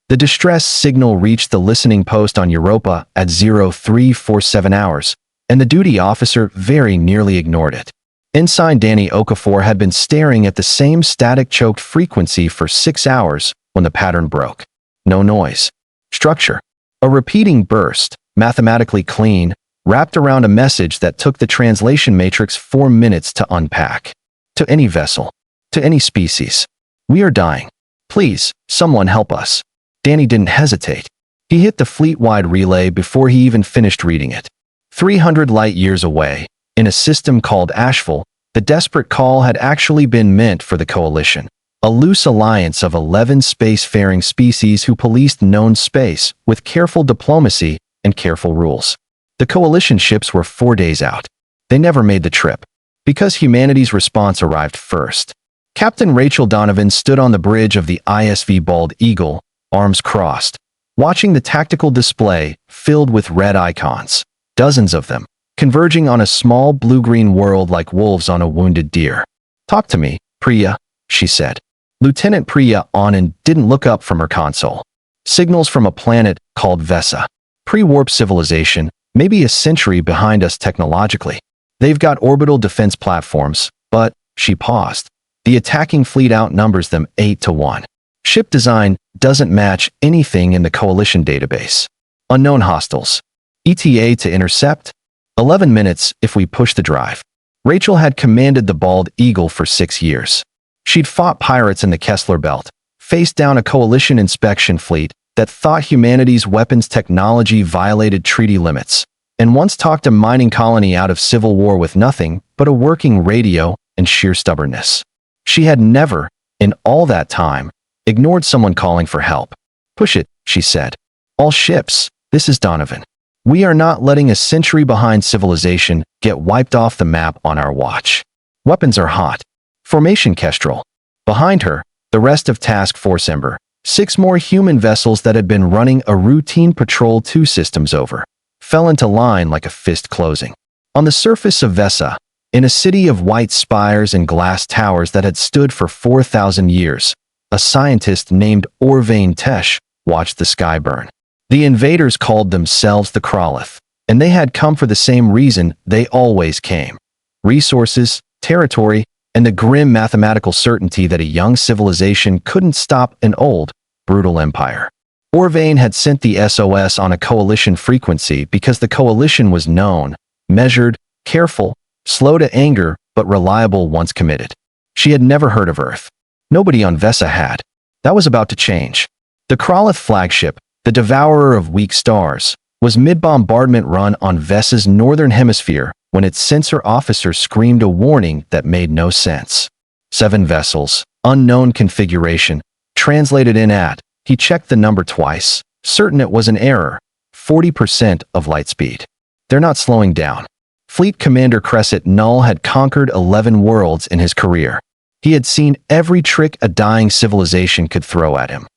The distress signal reached the listening post on Europa at 0347 hours, and the duty officer very nearly ignored it. Ensign Danny Okafor had been staring at the same static-choked frequency for 6 hours when the pattern broke. No noise. Structure. A repeating burst, mathematically clean, wrapped around a message that took the translation matrix 4 minutes to unpack. To any vessel. To any species. We are dying. Please, someone help us. Danny didn't hesitate. He hit the fleet-wide relay before he even finished reading it. 300 light-years away, in a system called Asheville, the desperate call had actually been meant for the Coalition, a loose alliance of 11 spacefaring species who policed known space with careful diplomacy and careful rules. The Coalition ships were 4 days out. They never made the trip, because humanity's response arrived first. Captain Rachel Donovan stood on the bridge of the ISV Bald Eagle, arms crossed, watching the tactical display filled with red icons, dozens of them, converging on a small blue-green world like wolves on a wounded deer. "Talk to me, Priya," she said. Lieutenant Priya Anand didn't look up from her console. Signals from a planet called Vessa. Pre-warp civilization, maybe a century behind us technologically. They've got orbital defense platforms, but, she paused, the attacking fleet outnumbers them 8 to 1. Ship design doesn't match anything in the Coalition database. Unknown hostiles. ETA to intercept? 11 minutes if we push the drive. Rachel had commanded the Bald Eagle for 6 years. She'd fought pirates in the Kessler Belt, faced down a Coalition inspection fleet that thought humanity's weapons technology violated treaty limits, and once talked a mining colony out of civil war with nothing but a working radio and sheer stubbornness. She had never, in all that time, ignored someone calling for help. "Push it," she said. "All ships, this is Donovan. We are not letting a century-behind civilization get wiped off the map on our watch. Weapons are hot. Formation Kestrel." Behind her, the rest of Task Force Ember, 6 more human vessels that had been running a routine patrol 2 systems over, fell into line like a fist closing. On the surface of Vessa, in a city of white spires and glass towers that had stood for 4,000 years, a scientist named Orvain Tesh watched the sky burn. The invaders called themselves the Krallith, and they had come for the same reason they always came: resources, territory, and the grim mathematical certainty that a young civilization couldn't stop an old, brutal empire. Orvain had sent the SOS on a Coalition frequency because the Coalition was known, measured, careful, slow to anger, but reliable once committed. She had never heard of Earth. Nobody on Vessa had. That was about to change. The Krallith flagship, the devourer of weak stars, was mid-bombardment run on Vessa's northern hemisphere when its sensor officer screamed a warning that made no sense. 7 vessels, unknown configuration, translated in at, he checked the number twice, certain it was an error, 40% of light speed. They're not slowing down. Fleet Commander Crescent Null had conquered 11 worlds in his career. He had seen every trick a dying civilization could throw at him.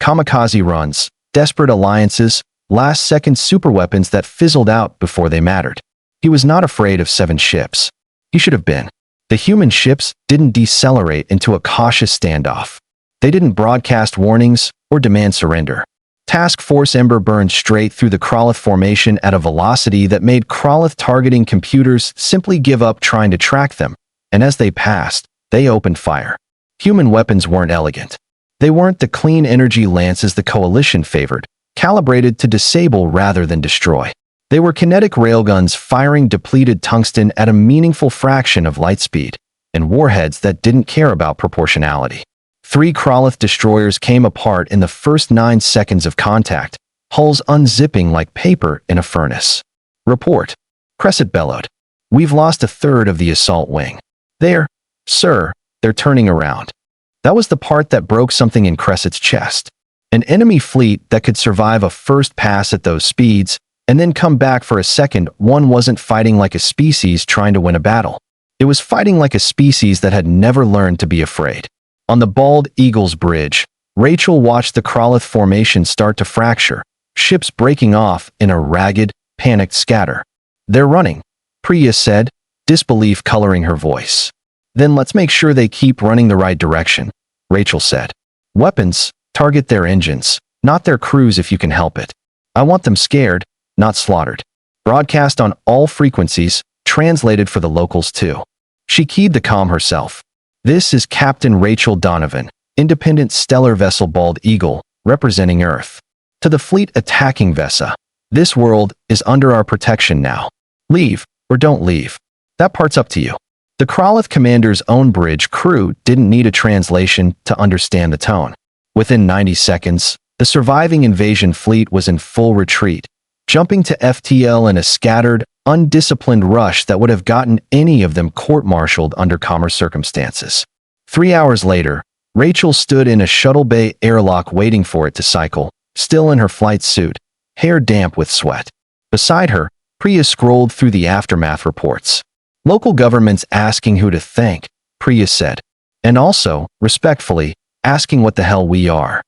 Kamikaze runs, desperate alliances, last-second superweapons that fizzled out before they mattered. He was not afraid of 7 ships. He should have been. The human ships didn't decelerate into a cautious standoff. They didn't broadcast warnings or demand surrender. Task Force Ember burned straight through the Krallith formation at a velocity that made Krallith targeting computers simply give up trying to track them, and as they passed, they opened fire. Human weapons weren't elegant. They weren't the clean energy lances the Coalition favored, calibrated to disable rather than destroy. They were kinetic railguns firing depleted tungsten at a meaningful fraction of light speed, and warheads that didn't care about proportionality. 3 Krallith destroyers came apart in the first 9 seconds of contact, hulls unzipping like paper in a furnace. "Report," Crescent bellowed. "We've lost a third of the assault wing." "There, sir, they're turning around." That was the part that broke something in Crescent's chest. An enemy fleet that could survive a first pass at those speeds and then come back for a second one wasn't fighting like a species trying to win a battle. It was fighting like a species that had never learned to be afraid. On the Bald Eagle's bridge, Rachel watched the Krallith formation start to fracture, ships breaking off in a ragged, panicked scatter. "They're running," Priya said, disbelief coloring her voice. "Then let's make sure they keep running the right direction," Rachel said. "Weapons, target their engines. not their crews if you can help it. I want them scared, not slaughtered. Broadcast on all frequencies, translated for the locals too. She keyed the comm herself. This is Captain Rachel Donovan, independent stellar vessel Bald Eagle, representing Earth. To the fleet attacking Vessa. This world is under our protection now. Leave, or don't leave. That part's up to you. The Krallith commander's own bridge crew didn't need a translation to understand the tone. Within 90 seconds, the surviving invasion fleet was in full retreat, jumping to FTL in a scattered, undisciplined rush that would have gotten any of them court-martialed under calmer circumstances. 3 hours later, Rachel stood in a shuttle bay airlock waiting for it to cycle, still in her flight suit, hair damp with sweat. Beside her, Priya scrolled through the aftermath reports. Local governments asking who to thank, Priya said. And also, respectfully, asking what the hell we are.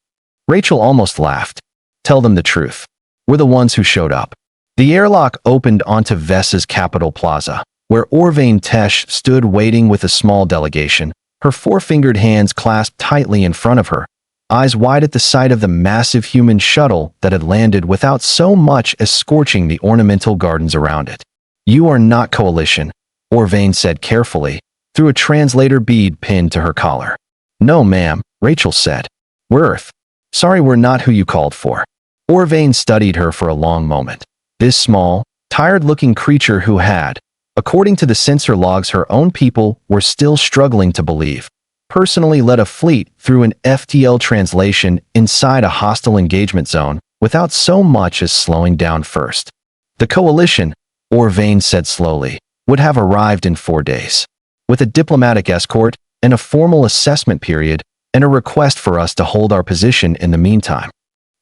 Rachel almost laughed. Tell them the truth. We're the ones who showed up. The airlock opened onto Vessa's capital plaza, where Orvane Tesh stood waiting with a small delegation, her four-fingered hands clasped tightly in front of her, eyes wide at the sight of the massive human shuttle that had landed without so much as scorching the ornamental gardens around it. You are not Coalition, Orvane said carefully, through a translator bead pinned to her collar. No, ma'am, Rachel said. We're Earth. Sorry we're not who you called for. Orvane studied her for a long moment. This small, tired-looking creature who had, according to the sensor logs her own people were still struggling to believe, personally led a fleet through an FTL translation inside a hostile engagement zone without so much as slowing down first. The Coalition, Orvane said slowly, would have arrived in 4 days, with a diplomatic escort and a formal assessment period and a request for us to hold our position in the meantime.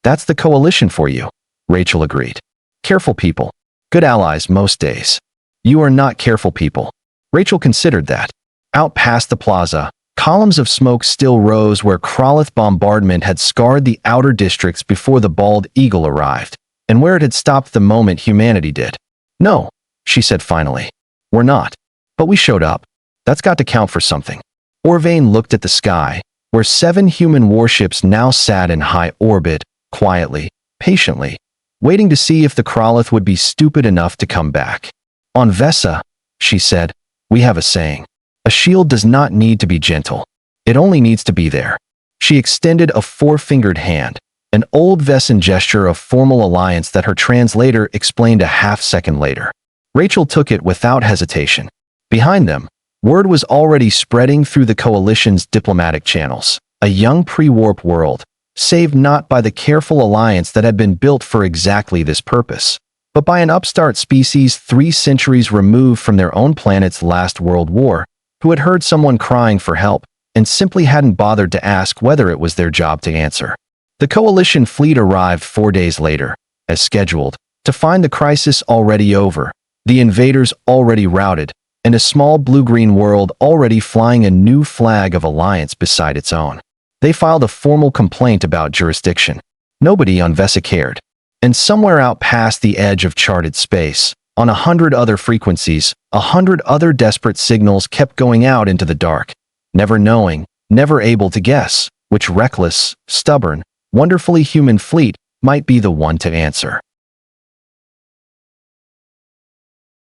That's the Coalition for you, Rachel agreed. Careful people. Good allies most days. You are not careful people. Rachel considered that. Out past the plaza, columns of smoke still rose where Krallith bombardment had scarred the outer districts before the Bald Eagle arrived, and where it had stopped the moment humanity did. No, she said finally. We're not. But we showed up. That's got to count for something. Orvane looked at the sky, where 7 human warships now sat in high orbit, quietly, patiently, waiting to see if the Krallith would be stupid enough to come back. On Vessa, she said, we have a saying. A shield does not need to be gentle. It only needs to be there. She extended a four-fingered hand, an old Vessan gesture of formal alliance that her translator explained a half-second later. Rachel took it without hesitation. Behind them, word was already spreading through the Coalition's diplomatic channels. A young pre-warp world, saved not by the careful alliance that had been built for exactly this purpose, but by an upstart species 3 centuries removed from their own planet's last world war, who had heard someone crying for help and simply hadn't bothered to ask whether it was their job to answer. The Coalition fleet arrived 4 days later, as scheduled, to find the crisis already over, the invaders already routed, and a small blue-green world already flying a new flag of alliance beside its own. They filed a formal complaint about jurisdiction. Nobody on Vessa cared. And somewhere out past the edge of charted space, on 100 other frequencies, 100 other desperate signals kept going out into the dark, never knowing, never able to guess, which reckless, stubborn, wonderfully human fleet might be the one to answer.